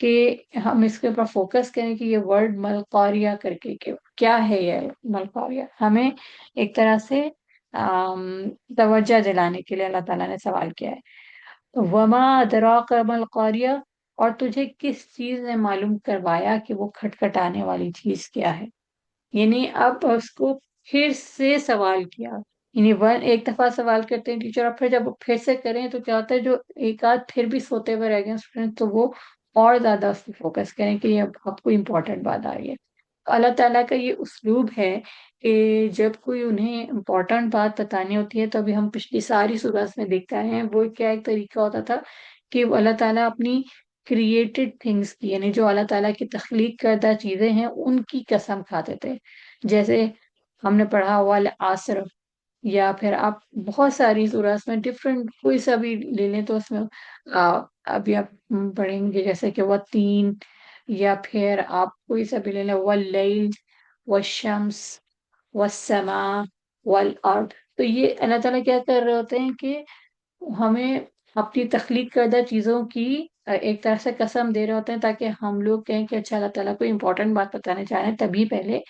کہ ہم اس کے اوپر فوکس کریں کہ یہ ورڈ ملقاریہ کر کے کہ کیا ہے یہ ملقاریہ، ہمیں ایک طرح سے توجہ دلانے کے لیے اللہ تعالیٰ نے سوال کیا ہے. وما ادراک ما القاریہ، اور تجھے کس چیز نے معلوم کروایا کہ وہ کھٹکھٹانے والی چیز کیا ہے. یعنی اب اس کو پھر سے سوال کیا. یعنی ایک دفعہ سوال کرتے ہیں ٹیچر، اور پھر جب پھر سے کریں تو کیا ہوتا ہے، جو ایک آدھ پھر بھی سوتے ہوئے رہ گئے اسٹوڈنٹ تو وہ اور زیادہ اس پہ فوکس کریں کہ یہ اب کوئی امپورٹنٹ بات آ رہی ہے. اللہ تعالیٰ کا یہ اسلوب ہے کہ جب کوئی انہیں امپورٹنٹ بات بتانی ہوتی ہے تو ابھی ہم پچھلی ساری سورات میں دیکھتے آئے ہیں وہ کیا ایک طریقہ ہوتا تھا کہ وہ اللہ تعالیٰ اپنی کریٹڈ تھنگس کی، یعنی جو اللہ تعالیٰ کی تخلیق کردہ چیزیں ہیں ان کی قسم کھاتے تھے. جیسے ہم نے پڑھا ہوا عصر، یا پھر آپ بہت ساری سورات میں ڈفرینٹ کوئی سا بھی لے لیں تو اس میں ابھی آپ پڑھیں گے جیسے کہ وہ تین، یا پھر آپ کوئی سا بھی لے لیں واللیل والشمس والسماء والارض. تو یہ اللہ تعالیٰ کیا کر رہے ہوتے ہیں کہ ہمیں اپنی تخلیق کردہ چیزوں کی ایک طرح سے قسم دے رہے ہوتے ہیں تاکہ ہم لوگ کہیں کہ اچھا اللہ تعالیٰ کوئی امپورٹنٹ بات بتانے چاہ رہے ہیں تبھی پہلے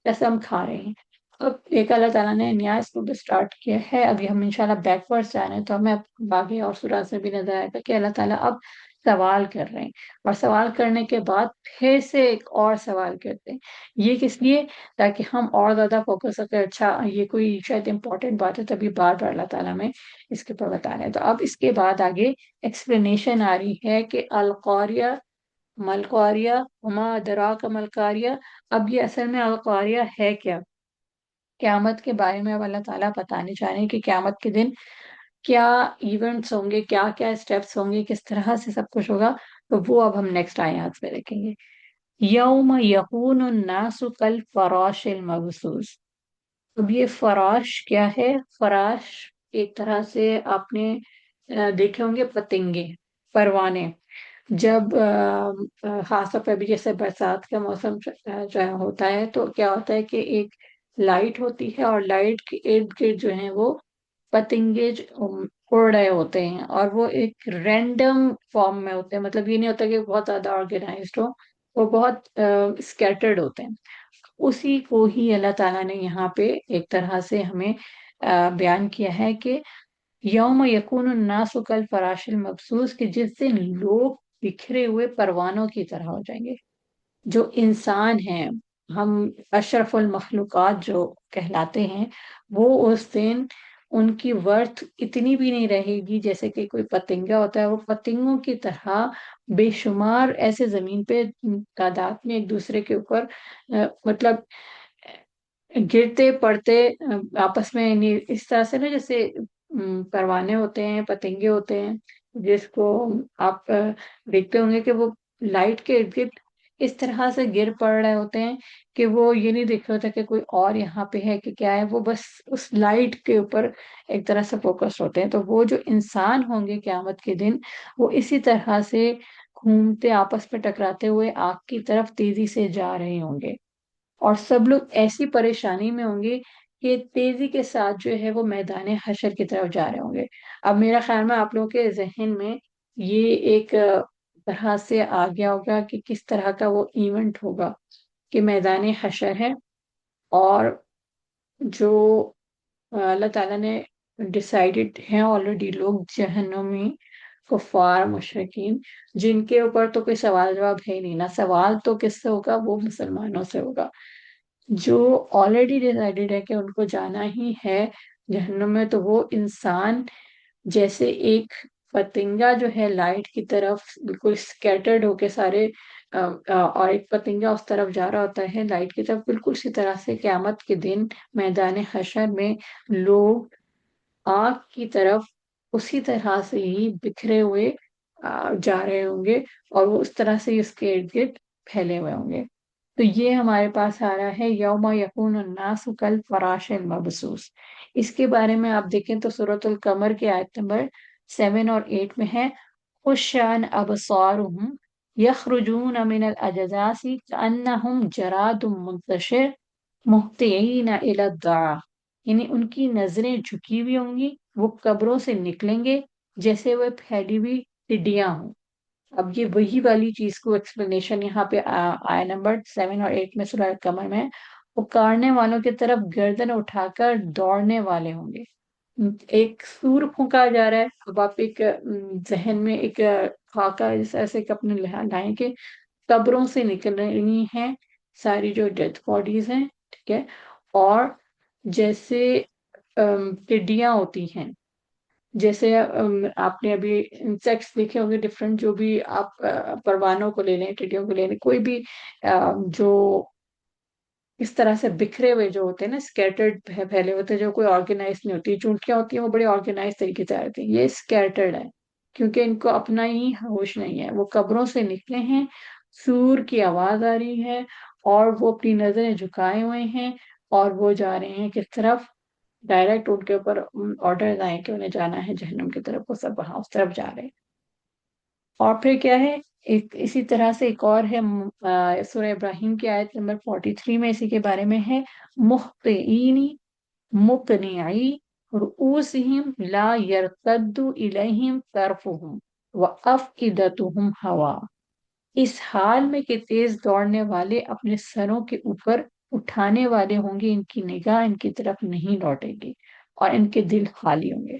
قسم کھا رہے ہیں. اب ایک اللہ تعالیٰ نے نیا اس کو بھی اسٹارٹ کیا ہے. ابھی ہم انشاءاللہ بیک ورڈ جا رہے ہیں تو ہمیں باقی اور سورات سے بھی نظر آئے گا کہ اللہ تعالیٰ اب سوال کر رہے ہیں، اور سوال کرنے کے بعد پھر سے ایک اور سوال کرتے ہیں. یہ کس لیے؟ تاکہ ہم اور زیادہ فوکس کریں اچھا یہ کوئی شاید امپورٹنٹ بات ہے تبھی بار بار اللہ تعالیٰ میں اس کے اوپر بتا رہے ہیں. تو اب اس کے بعد آگے ایکسپلینیشن آ رہی ہے کہ القاریہ ملقاریہ وما ادراک ملقاریہ. اب یہ اصل میں القاریہ ہے کیا؟ قیامت کے بارے میں اب اللہ تعالیٰ بتانے چاہ رہے ہیں کہ قیامت کے دن کیا ایونٹس ہوں گے، کیا کیا اسٹیپس ہوں گے، کس طرح سے سب کچھ ہوگا. تو وہ اب ہم نیکسٹ آیات میں دیکھیں گے. یوم یکون الناس کالفراش المبثوث. اب یہ فراش کیا ہے؟ فراش ایک طرح سے آپ نے دیکھے ہوں گے پتنگے، پروانے. جب خاص طور پہ بھی جیسے برسات کا موسم جو ہوتا ہے تو کیا ہوتا ہے کہ ایک لائٹ ہوتی ہے اور لائٹ کے ارد گرد جو ہیں وہ پتنگے اڑ رہے ہوتے ہیں، اور وہ ایک رینڈم فارم میں ہوتے ہیں. مطلب یہ نہیں ہوتا کہ بہت زیادہ آرگنائزڈ ہو، وہ بہت اسکیٹرڈ ہوتے ہیں. اسی کو ہی اللہ تعالیٰ نے یہاں پہ ایک طرح سے ہمیں بیان کیا ہے کہ یوم یکون الناس کالفراش المبثوث، کہ جس دن لوگ بکھرے ہوئے پروانوں کی طرح ہو جائیں گے. جو انسان ہیں، ہم اشرف المخلوقات جو کہلاتے ہیں، وہ اس دن ان کی ورتھ اتنی بھی نہیں رہے گی جیسے کہ کوئی پتنگا ہوتا ہے. وہ پتنگوں کی طرح بے شمار ایسے زمین پہ تعداد میں ایک دوسرے کے اوپر مطلب گرتے پڑتے آپس میں، یعنی اس طرح سے نا جیسے پروانے ہوتے ہیں، پتنگے ہوتے ہیں جس کو آپ دیکھتے ہوں گے کہ وہ لائٹ کے ارد گرد اس طرح سے گر پڑ رہے ہوتے ہیں کہ وہ یہ نہیں دیکھ رہا ہوتا کہ کوئی اور یہاں پہ ہے کہ کیا ہے، وہ بس اس لائٹ کے اوپر ایک طرح سے فوکس ہوتے ہیں. تو وہ جو انسان ہوں گے قیامت کے دن، وہ اسی طرح سے گھومتے آپس میں ٹکراتے ہوئے آگ کی طرف تیزی سے جا رہے ہوں گے، اور سب لوگ ایسی پریشانی میں ہوں گے کہ تیزی کے ساتھ جو ہے وہ میدان حشر کی طرف جا رہے ہوں گے. اب میرا خیال میں آپ لوگوں کے ذہن میں یہ ایک طرح سے آ گیا ہوگا کہ کس طرح کا وہ ایونٹ ہوگا کہ میدان حشر ہے، اور جو اللہ تعالیٰ نے ڈسائیڈڈ ہیں آلریڈی لوگ جہنمی کفار مشرکین، جن کے اوپر تو کوئی سوال جواب ہے ہی نہیں. نہ سوال تو کس سے ہوگا، وہ مسلمانوں سے ہوگا. جو آلریڈی ڈیسائیڈڈ ہے کہ ان کو جانا ہی ہے جہنم میں، تو وہ انسان جیسے ایک پتنگا جو ہے لائٹ کی طرف بالکل اسکیٹرڈ ہو کے سارے اور ایک پتنگا اس طرف جا رہا ہوتا ہے لائٹ کی طرف، بالکل اسی طرح سے قیامت کے دن میدان حشر میں لوگ آگ کی طرف اسی طرح سے ہی بکھرے ہوئے جا رہے ہوں گے، اور وہ اس طرح سے ہی اس کے ارد گرد پھیلے ہوئے ہوں گے. تو یہ ہمارے پاس آ رہا ہے یوم یکون الناس کالفراش المبثوث. اس کے بارے میں آپ دیکھیں تو سورۃ القمر کی آیت نمبر 7 اور 8 میں ہے خشعاً ابصارهم یخرجون من الاجداث کانہم جراد منتشر مہطعین الی الدعا. یعنی ان کی نظریں جھکی ہوئی ہوں گی، وہ قبروں سے نکلیں گے جیسے وہ پھیلی ہوئی ٹڈیاں ہوں. اب یہ وہی والی چیز کو ایکسپلینیشن یہاں پہ آیا نمبر 7 اور 8 میں سورہ قمر میں، پکارنے والوں کی طرف گردن اٹھا کر دوڑنے والے ہوں گے۔ ایک سور پھونکا جا رہا ہے، اب آپ ایک ذہن میں ایک خاکہ ایسے ایک اپنے لائیں کہ قبروں سے نکل رہی ہیں ساری جو ڈیتھ باڈیز ہیں، ٹھیک ہے، اور جیسے ٹڈیاں ہوتی ہیں، جیسے آپ نے ابھی انسیکٹس دیکھے ہوں گے ڈفرینٹ، جو بھی آپ پروانوں کو لے لیں، ٹڈیوں کو لے لیں، کوئی بھی جو اس طرح سے بکھرے ہوئے جو ہوتے ہیں نا، اسکیٹرڈ پھیلے ہوتے ہیں، جو کوئی آرگنائز نہیں ہوتی، چونٹیاں ہوتی ہیں وہ بڑے آرگنائز طریقے سے آتی ہیں، یہ اسکیٹرڈ ہے کیونکہ ان کو اپنا ہی ہوش نہیں ہے، وہ قبروں سے نکلے ہیں، سور کی آواز آ رہی ہے اور وہ اپنی نظریں جھکائے ہوئے ہیں، اور وہ جا رہے ہیں کس طرف؟ ڈائریکٹ ان کے اوپر آرڈر آئے کہ انہیں جانا ہے جہنم کی طرف، وہ سب وہاں اس طرف جا رہے ہیں۔ اور پھر کیا ہے، ایک اسی طرح سے ایک اور ہے سورہ ابراہیم کی آیت نمبر 43 میں اسی کے بارے میں ہے، مہطعین مقنعی رؤوسہم لا یرتد الیہم طرفہم وافئدتہم ہوا، اس حال میں کہ تیز دوڑنے والے اپنے سروں کے اوپر اٹھانے والے ہوں گے، ان کی نگاہ ان کی طرف نہیں لوٹے گی اور ان کے دل خالی ہوں گے۔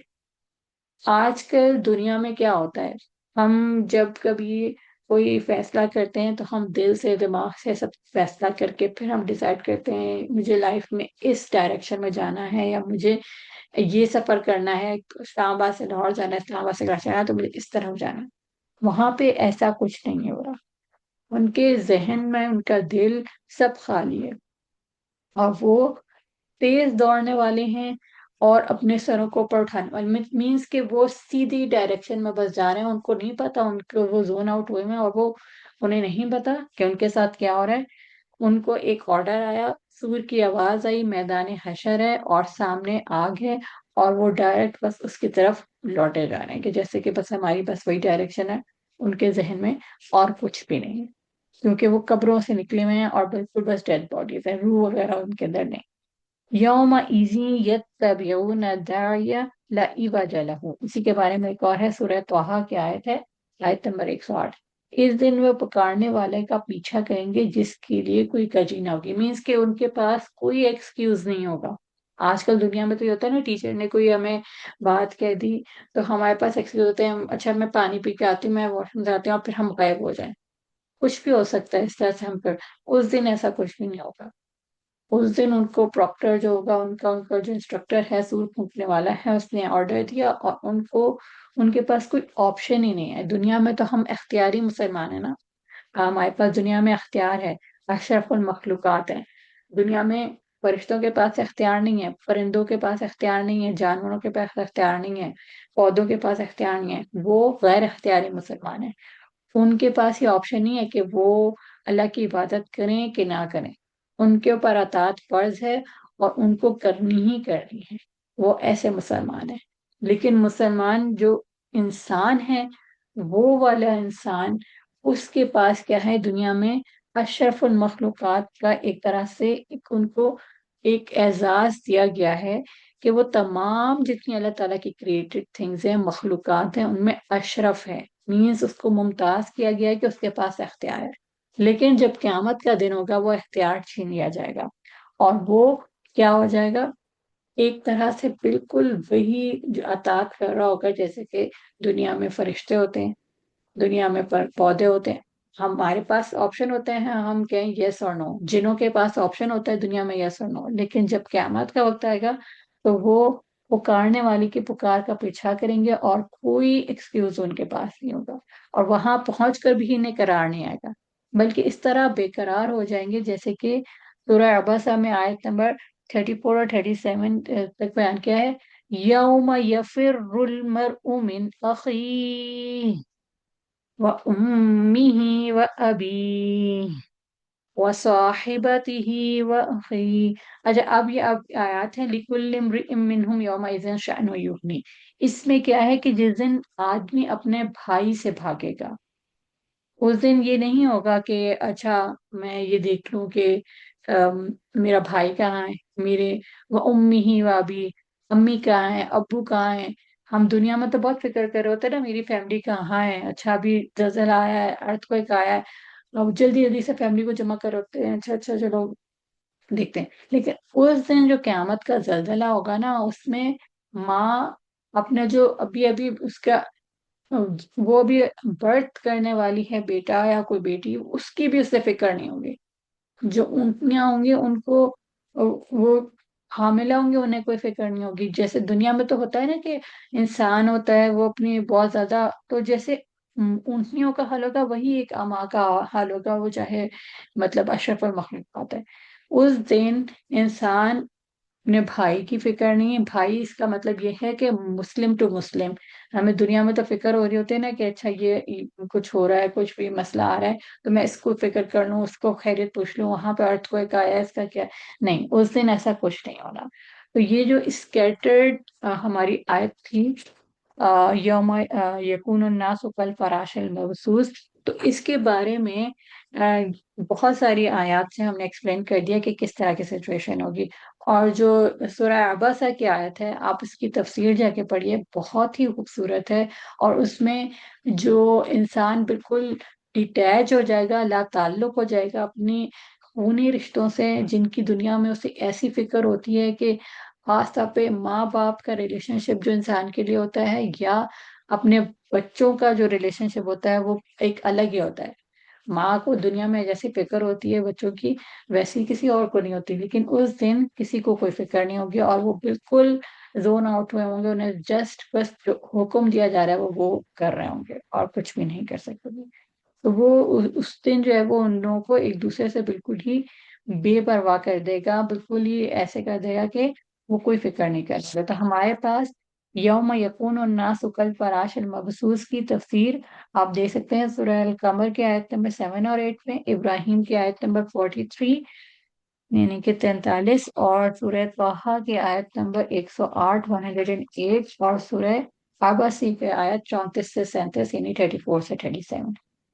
آج کل دنیا میں کیا ہوتا ہے، ہم جب کبھی کوئی فیصلہ کرتے ہیں تو ہم دل سے دماغ سے سب فیصلہ کر کے پھر ہم ڈیسائیڈ کرتے ہیں مجھے لائف میں اس ڈائریکشن میں جانا ہے، یا مجھے یہ سفر کرنا ہے، اسلام آباد سے لاہور جانا ہے، اسلام آباد سے کراچی جانا ہے تو مجھے اس طرف جانا ہے۔ وہاں پہ ایسا کچھ نہیں ہو رہا، ان کے ذہن میں ان کا دل سب خالی ہے، اور وہ تیز دوڑنے والے ہیں اور اپنے سروں کو اوپر اٹھانے والے، مینس کہ وہ سیدھی ڈائریکشن میں بس جا رہے ہیں، ان کو نہیں پتا، ان کو وہ زون آؤٹ ہوئے ہیں، اور وہ انہیں نہیں پتا کہ ان کے ساتھ کیا ہو رہا ہے۔ ان کو ایک آرڈر آیا، سور کی آواز آئی، میدان حشر ہے اور سامنے آگ ہے، اور وہ ڈائریکٹ بس اس کی طرف لوٹے جا رہے ہیں کہ جیسے کہ بس ہماری بس وہی ڈائریکشن ہے ان کے ذہن میں، اور کچھ بھی نہیں ہے، کیونکہ وہ قبروں سے نکلے ہوئے ہیں اور بالکل بس ڈیڈ باڈیز ہیں، روح وغیرہ ان کے اندر نہیں۔ یوم ایزی یتبعون الداعی لا عوج لہ، اسی کے بارے میں ایک اور ہے، سورہ طٰہٰ کی آیت ہے، آیت نمبر 108، اس دن وہ پکارنے والے کا پیچھا کریں گے جس کے لیے کوئی کجی نہ ہوگی، مینس کہ ان کے پاس کوئی ایکسکیوز نہیں ہوگا۔ آج کل دنیا میں تو یہ ہوتا ہے نا، ٹیچر نے کوئی ہمیں بات کہہ دی تو ہمارے پاس ایکسکیوز ہوتے ہیں، اچھا میں پانی پی کے آتی ہوں، میں واش روم جاتی ہوں، اور پھر ہم غائب ہو جائیں، کچھ بھی ہو سکتا ہے اس طرح سے ہم پھر۔ اس دن ایسا کچھ بھی نہیں ہوگا، اس دن ان کو پروکٹر جو ہوگا، ان کا جو انسٹرکٹر ہے، سور پھونکنے والا ہے، اس نے آرڈر دیا، اور ان کے پاس کوئی آپشن ہی نہیں ہے۔ دنیا میں تو ہم اختیاری مسلمان ہیں نا، ہمارے پاس دنیا میں اختیار ہے، اشرف المخلوقات ہے دنیا میں، فرشتوں کے پاس اختیار نہیں ہے، پرندوں کے پاس اختیار نہیں ہے، جانوروں کے پاس اختیار نہیں ہے، پودوں کے پاس اختیار نہیں ہے، وہ غیر اختیاری مسلمان ہیں۔ ان کے پاس یہ آپشن نہیں ہے کہ وہ اللہ کی عبادت کریں کہ نہ کریں، ان کے اوپر اطاعت فرض ہے اور ان کو کرنی ہی کرنی ہے، وہ ایسے مسلمان ہیں۔ لیکن مسلمان جو انسان ہے، وہ والا انسان، اس کے پاس کیا ہے دنیا میں؟ اشرف المخلوقات کا ایک طرح سے ان کو ایک اعزاز دیا گیا ہے کہ وہ تمام جتنی اللہ تعالیٰ کی کریٹڈ تھنگز ہیں، مخلوقات ہیں، ان میں اشرف ہے، مینس اس کو ممتاز کیا گیا ہے کہ اس کے پاس اختیار ہے۔ لیکن جب قیامت کا دن ہوگا وہ اختیار چھین لیا جائے گا، اور وہ کیا ہو جائے گا؟ ایک طرح سے بالکل وہی جو اطاعت کر رہا ہوگا جیسے کہ دنیا میں فرشتے ہوتے ہیں، دنیا میں پودے ہوتے ہیں، ہمارے پاس آپشن ہوتے ہیں، ہم کہیں یس اور نو، جنوں کے پاس آپشن ہوتا ہے دنیا میں یس اور نو، لیکن جب قیامت کا وقت آئے گا تو وہ پکارنے والی کی پکار کا پیچھا کریں گے اور کوئی ایکسکیوز ان کے پاس نہیں ہوگا، اور وہاں پہنچ کر بھی انہیں قرار نہیں آئے گا، بلکہ اس طرح بے قرار ہو جائیں گے جیسے کہ سورہ عبسہ میں آیت نمبر 34 اور 37 تک بیان کیا ہے، یوم یفر المرء من اخیہ وَأُمِّهِ وَأَبِيهِ وَصَاحِبَتِهِ وَأَخِيهِ۔ اچھا، اب یہ آیات ہیں لِكُلِّ امْرِئٍ مِّنْهُمْ يَوْمَئِذٍ شَأْنٌ يُغْنِيهِ، اس میں کیا ہے کہ جس دن آدمی اپنے بھائی سے بھاگے گا، اس دن یہ نہیں ہوگا کہ اچھا میں یہ دیکھ لوں کہ میرا بھائی کہاں ہے، میرے وہ امی ہی وابی، امی کہاں ہیں، ابو کہاں ہیں، ہم دنیا میں تو بہت فکر کر رہے ہوتے ہیں نا، میری فیملی کہاں ہے، اچھا ابھی زلزلہ آیا ہے، ارتھ کوئک آیا ہے، اب جلدی جلدی سے فیملی کو جمع کر رکھتے ہیں، اچھا اچھا چلو دیکھتے ہیں. لیکن اس دن جو قیامت کا زلزلہ ہوگا نا، اس میں ماں اپنا جو ابھی ابھی اس کا وہ بھی برتھ کرنے والی ہے بیٹا یا کوئی بیٹی، اس کی بھی اس سے فکر نہیں ہوگی. جو اونٹنیاں ہوں گی ان کو وہ حاملہ ہوں گے، انہیں کوئی فکر نہیں ہوگی. جیسے دنیا میں تو ہوتا ہے نا کہ انسان ہوتا ہے وہ اپنی بہت زیادہ، تو جیسے اونٹنیوں کا حال ہوگا وہی ایک اماں کا حال ہوگا، وہ چاہے مطلب اشرف المخلوقات ہے. اس دن انسان اپنے بھائی کی فکر نہیں ہے. بھائی اس کا مطلب یہ ہے کہ مسلم ٹو مسلم. ہمیں دنیا میں تو فکر ہو رہی ہوتی ہے نا کہ اچھا یہ کچھ ہو رہا ہے، کچھ بھی مسئلہ آ رہا ہے تو میں اس کو فکر کر لوں، اس کو خیریت پوچھ لوں، وہاں پہ ارتھ کوئک آیا ہے اس کا کیا. نہیں، اس دن ایسا کچھ نہیں ہونا. تو یہ جو اسکیٹرڈ ہماری آیت تھی، یوم یکون الناس کالفراش المبثوث، تو اس کے بارے میں بہت ساری آیات سے ہم نے ایکسپلین کر دیا کہ کس طرح کی سچویشن ہوگی. اور جو سورہ عبسہ کی آیت ہے، آپ اس کی تفسیر جا کے پڑھیے، بہت ہی خوبصورت ہے. اور اس میں جو انسان بالکل ڈیٹیچ ہو جائے گا، لا تعلق ہو جائے گا اپنی خونی رشتوں سے، جن کی دنیا میں اسے ایسی فکر ہوتی ہے کہ خاص طور پہ ماں باپ کا ریلیشن شپ جو انسان کے لیے ہوتا ہے، یا اپنے بچوں کا جو ریلیشن شپ ہوتا ہے، وہ ایک الگ ہی ہوتا ہے. ماں کو دنیا میں جیسی فکر ہوتی ہے بچوں کی، ویسی کسی اور کو نہیں ہوتی. لیکن اس دن کسی کو کوئی فکر نہیں ہوگی، اور وہ بالکل زون آؤٹ ہوئے ہوں گے. انہیں جسٹ بس جو حکم دیا جا رہا ہے وہ کر رہے ہوں گے، اور کچھ بھی نہیں کر سکتے گے. تو وہ اس دن جو ہے وہ ان لوگوں کو ایک دوسرے سے بالکل ہی بے پرواہ کر دے گا، بالکل ہی ایسے کر دے گا کہ وہ کوئی فکر نہیں کر سکتا. تو ہمارے پاس یوم یکون الناس کالفراش المبثوث کی تفسیر آپ دیکھ سکتے ہیں سورہ القمر کی آیت نمبر 7 اور 8 میں، ابراہیم کی آیت نمبر 43 یعنی کہ 43، اور سورہ طٰہٰ کی آیت نمبر 108 108، اور سورہ عبسی کی آیت 34 سے 37 یعنی 34 سے 37.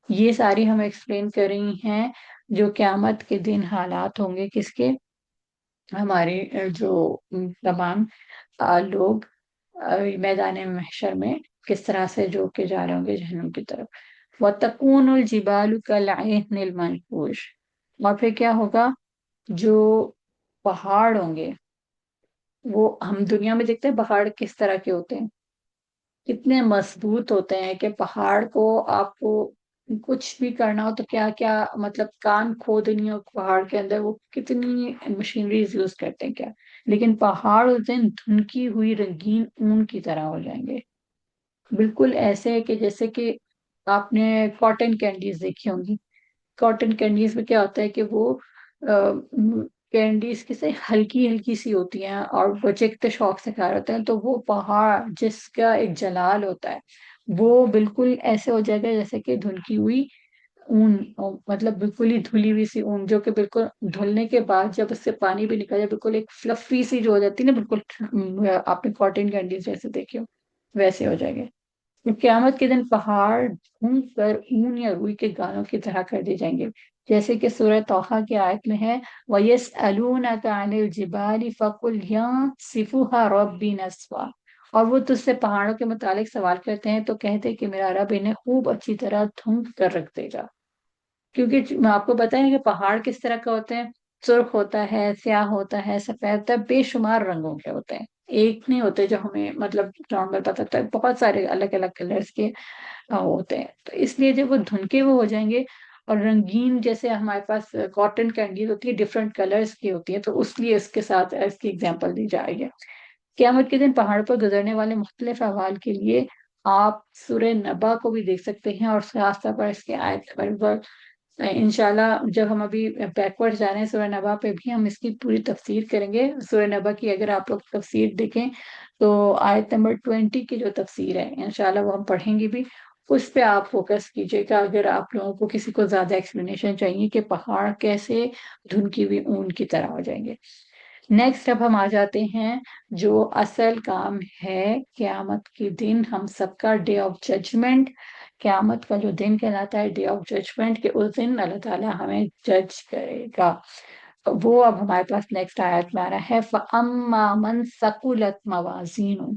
یہ ساری ہم ایکسپلین کر رہی ہیں جو قیامت کے دن حالات ہوں گے کس کے، ہمارے جو تمام لوگ میدان محشر میں کس طرح سے جو کہ جا رہے ہوں گے جہنم کی طرف. وَتَكُونُ الْجِبَالُ كَالْعِهْنِ الْمَنْفُوشِ، اور پھر کیا ہوگا، جو پہاڑ ہوں گے، وہ ہم دنیا میں دیکھتے ہیں پہاڑ کس طرح کے ہوتے ہیں، کتنے مضبوط ہوتے ہیں کہ پہاڑ کو آپ کو کچھ بھی کرنا ہو تو کیا کیا مطلب کان کھودنی ہو پہاڑ کے اندر، وہ کتنی مشینریز یوز کرتے ہیں کیا. لیکن پہاڑ اس دن دھنکی ہوئی رنگین اون کی طرح ہو جائیں گے، بالکل ایسے ہے کہ جیسے کہ آپ نے کاٹن کینڈیز دیکھی ہوں گی. کاٹن کینڈیز میں کیا ہوتا ہے کہ وہ کینڈیز کسے ہلکی ہلکی سی ہوتی ہیں، اور بچے کتنے شوق سے کھا رہے ہوتے ہیں. تو وہ پہاڑ جس کا ایک جلال ہوتا ہے، وہ بالکل ایسے ہو جائے گا جیسے کہ دھلکی ہوئی اون، مطلب بالکل ہی دھلی ہوئی سی اون، جو کہ بالکل دھلنے کے بعد جب اس سے پانی بھی نکل جائے بالکل ایک فلفی سی جو ہو جاتی ہے نا، بالکل آپ نے کاٹن کینڈیز جیسے دیکھے ہو ویسے ہو جائے گے. قیامت کے دن پہاڑ بھون کر اون یا روئی کے گالوں کی طرح کر دی جائیں گے. جیسے کہ سورہ طٰہٰ کی آیت میں ہے، وَيَسْأَلُونَكَ عَنِ الْجِبَالِ فَقُلْ يَنسِفُهَا رَبِّي نَسْفًا، اور وہ تجھ سے پہاڑوں کے متعلق سوال کرتے ہیں تو کہتے کہ میرا رب انہیں خوب اچھی طرح دھنک کر رکھ دے گا. کیونکہ آپ کو بتائیں کہ پہاڑ کس طرح کا ہوتے ہیں، سرخ ہوتا ہے، سیاہ ہوتا ہے، سفید ہوتا ہے، بے شمار رنگوں کے ہوتے ہیں. ایک نہیں ہوتے جو ہمیں مطلب نارمل پتہ ہوتا ہے، بہت سارے الگ الگ کلرز کے ہوتے ہیں. تو اس لیے جب وہ دھنکے وہ ہو جائیں گے اور رنگین، جیسے ہمارے پاس کاٹن کینڈیز ہوتی ہے ڈفرینٹ کلرز کی ہوتی ہے، تو اس لیے اس کے ساتھ اس کی اگزامپل دی جا رہی ہے. قیامت کے دن پہاڑ پر گزرنے والے مختلف احوال کے لیے آپ سورہ نبا کو بھی دیکھ سکتے ہیں، اور خاص طور پر اس کے آیت نمبر انشاءاللہ جب ہم ابھی بیکورڈ جا رہے ہیں سورہ نبا پہ بھی ہم اس کی پوری تفسیر کریں گے. سورہ نبا کی اگر آپ لوگ تفسیر دیکھیں تو آیت نمبر 20 کی جو تفسیر ہے انشاءاللہ وہ ہم پڑھیں گے بھی، اس پہ آپ فوکس کیجئے گا اگر آپ لوگوں کو کسی کو زیادہ ایکسپلینیشن چاہیے کہ پہاڑ کیسے دھنکی ہوئی اون کی طرح ہو جائیں گے. نیکسٹ اب ہم آ جاتے ہیں جو اصل کام ہے قیامت کے دن ہم سب کا، ڈے آف ججمنٹ. قیامت کا جو دن کہلاتا ہے ڈے آف ججمنٹ، کہ اس دن اللہ تعالیٰ ہمیں جج کرے گا. وہ اب ہمارے پاس نیکسٹ آیت میں آ رہا ہے، فَأَمَّا مَنْ ثَقُلَتْ مَوَازِینُهُ.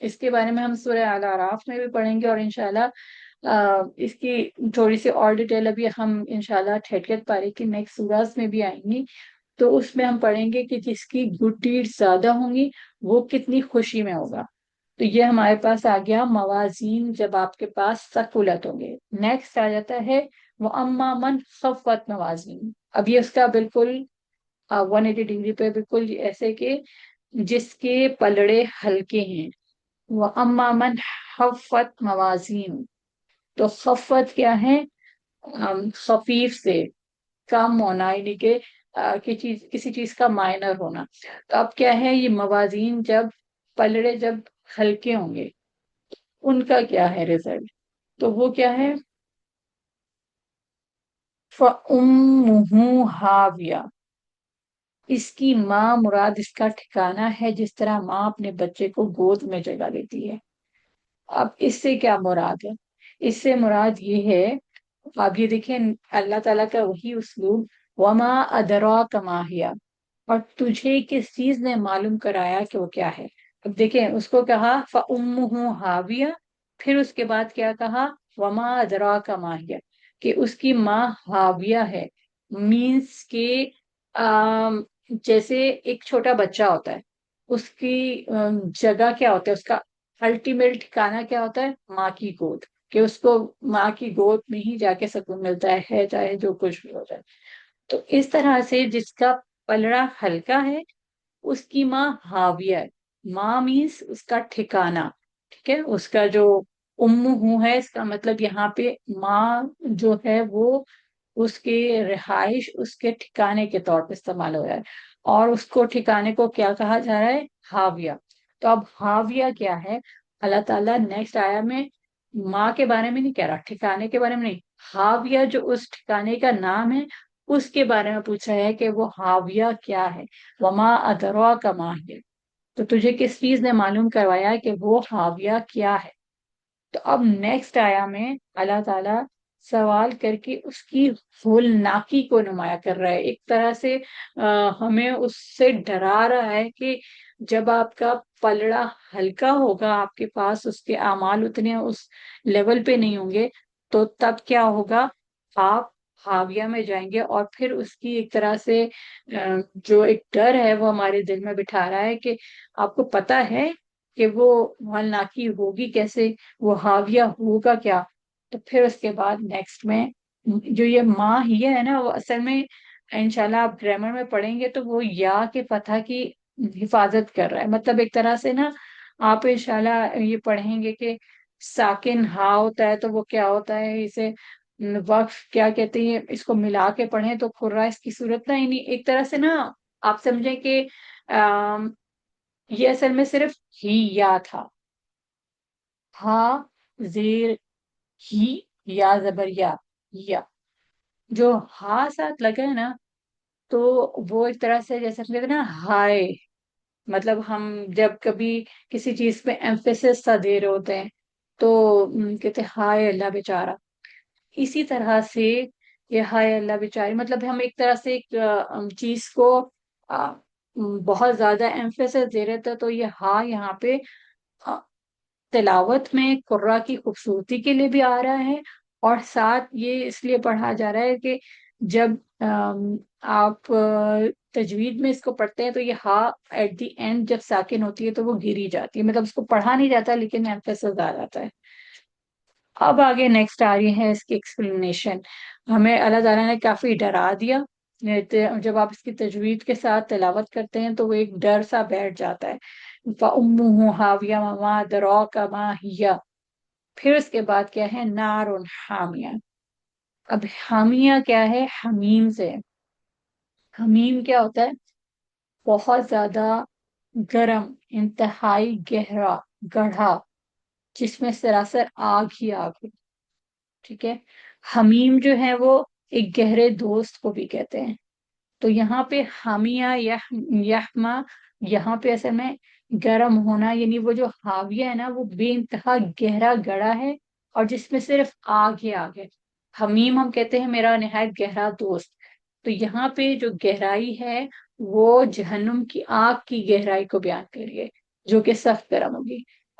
اس کے بارے میں ہم سورہ اعلی اعراف میں بھی پڑھیں گے، اور انشاءاللہ اس کی تھوڑی سی اور ڈیٹیل ابھی ہم انشاءاللہ ٹھہر پارے کی نیکسٹ سوراز میں بھی آئیں گی، تو اس میں ہم پڑھیں گے کہ جس کی گڈ ڈیڈ زیادہ ہوں گی وہ کتنی خوشی میں ہوگا۔ تو یہ ہمارے پاس آ گیا موازین جب آپ کے پاس ثقلت ہوں گے۔ نیکسٹ آ جاتا ہے وہ اما من خفت موازین۔ اب یہ اس کا بالکل 180 ڈگری پہ بالکل ایسے کہ جس کے پلڑے ہلکے ہیں۔ وہ اما من خفت موازین، تو خفت کیا ہے؟ خفیف سے کم ہونا، یعنی کہ کسی چیز کا مائنر ہونا۔ تو اب کیا ہے یہ موازین جب پلڑے جب ہلکے ہوں گے ان کا کیا ہے رزلٹ؟ تو وہ کیا ہے؟ فَأُمُّهُ ہاویہ، اس کی ماں مراد اس کا ٹھکانہ ہے، جس طرح ماں اپنے بچے کو گود میں جگہ لیتی ہے۔ اب اس سے کیا مراد ہے؟ اس سے مراد یہ ہے، آپ یہ دیکھیں اللہ تعالیٰ کا وہی اسلوب، وما ادراک ما ہی، اور تجھے کس چیز نے معلوم کرایا کہ وہ کیا ہے۔ اب دیکھیں اس کو کہا فَأُمُّهُ ہاویہ، پھر اس کے بعد کیا کہا؟ وما ادراک ما ہی، کہ اس کی ماں ہاویہ ہے، مینس کہ جیسے ایک چھوٹا بچہ ہوتا ہے، اس کی جگہ کیا ہوتا ہے، اس کا الٹیمیٹ ٹھکانہ کیا ہوتا ہے؟ ماں کی گود، کہ اس کو ماں کی گود میں ہی جا کے سکون ملتا ہے چاہے جو کچھ بھی ہو جائے۔ تو اس طرح سے جس کا پلڑا ہلکا ہے اس کی ماں ہاویہ ہے۔ ماں مینس اس کا ٹھکانہ، ٹھیک ہے، اس کا جو ہوں ہے، اس کا مطلب یہاں پہ ماں جو ہے وہ اس کے رہائش، اس کے ٹھکانے کے طور پہ استعمال ہو رہا ہے، اور اس کو ٹھکانے کو کیا کہا جا رہا ہے؟ ہاویہ۔ تو اب ہاویہ کیا ہے؟ اللہ تعالیٰ نیکسٹ آیا میں ماں کے بارے میں نہیں کہہ رہا، ٹھکانے کے بارے میں نہیں، ہاویہ جو اس ٹھکانے کا نام ہے اس کے بارے میں پوچھا ہے کہ وہ ہاویہ کیا ہے۔ وما ادراک ما ہی، تو تجھے کس چیز نے معلوم کروایا کہ وہ ہاویہ کیا ہے؟ تو اب نیکسٹ آیا میں اللہ تعالیٰ سوال کر کے اس کی ہولناکی کو نمایاں کر رہا ہے، ایک طرح سے ہمیں اس سے ڈرا رہا ہے کہ جب آپ کا پلڑا ہلکا ہوگا، آپ کے پاس اس کے اعمال اتنے اس لیول پہ نہیں ہوں گے، تو تب کیا ہوگا؟ آپ حاویہ میں جائیں گے، اور پھر اس کی ایک طرح سے جو ایک ڈر ہے وہ ہمارے دل میں بٹھا رہا ہے کہ آپ کو پتا ہے کہ وہ ہولناکی ہوگی کیسے، وہ حاویہ ہوگا کیا۔ تو پھر اس کے بعد نیکسٹ میں جو یہ ماں ہی ہے نا، وہ اصل میں انشاءاللہ آپ گرامر میں پڑھیں گے تو وہ یا کے فتح کی حفاظت کر رہا ہے، مطلب ایک طرح سے نا آپ انشاءاللہ یہ پڑھیں گے کہ ساکن ہا ہوتا ہے تو وہ کیا ہوتا ہے، اسے وقف کیا کہتے ہیں، اس کو ملا کے پڑھیں تو قرہ اس کی صورت نا، یعنی ایک طرح سے نا آپ سمجھیں کہ یہ اصل میں صرف ہی یا تھا، ہا زیر ہی، یا زبر یا جو ہا ساتھ لگا ہے نا، تو وہ ایک طرح سے جیسے ہم کہتے ہیں نا ہائے، مطلب ہم جب کبھی کسی چیز پہ ایمفیسس سا دے رہے ہوتے ہیں تو کہتے ہیں ہائے اللہ بیچارہ، اسی طرح سے یہ ہائے اللہ بیچاری، مطلب ہم ایک طرح سے ایک چیز کو آ، بہت زیادہ ایمفیسس دے رہے تھے، تو یہ ہاں یہاں پہ آ، تلاوت میں قرآ کی خوبصورتی کے لیے بھی آ رہا ہے، اور ساتھ یہ اس لیے پڑھا جا رہا ہے کہ جب آپ تجوید میں اس کو پڑھتے ہیں تو یہ ہا ایٹ دی اینڈ جب ساکن ہوتی ہے تو وہ گری جاتی ہے، مطلب اس کو پڑھا نہیں جاتا لیکن ایمفیسس آ جاتا ہے۔ اب آگے نیکسٹ آ رہی ہے اس کی ایکسپلینیشن، ہمیں اللہ تعالیٰ نے کافی ڈرا دیا، جب آپ اس کی تجوید کے ساتھ تلاوت کرتے ہیں تو وہ ایک ڈر سا بیٹھ جاتا ہے۔ فَأُمُّهُ حَاوِيَةٌ وَمَا أَدْرَاكَ مَا هِيَ، پھر اس کے بعد کیا ہے؟ نار حامیہ۔ اب حامیہ کیا ہے؟ حمیم سے، حمیم کیا ہوتا ہے؟ بہت زیادہ گرم، انتہائی گہرا، گڑھا، جس میں سراسر آگ ہی آگ ہو، ٹھیک ہے۔ حمیم جو ہے وہ ایک گہرے دوست کو بھی کہتے ہیں۔ تو یہاں پہ حامیہ یحما، یہاں پہ اصل میں گرم ہونا، یعنی وہ جو حاویہ ہے نا وہ بے انتہا گہرا گڑا ہے اور جس میں صرف آگ ہی آگ ہے۔ حمیم ہم کہتے ہیں میرا نہایت گہرا دوست، تو یہاں پہ جو گہرائی ہے وہ جہنم کی آگ کی گہرائی کو بیان کریے جو کہ سخت گرم ہوگی۔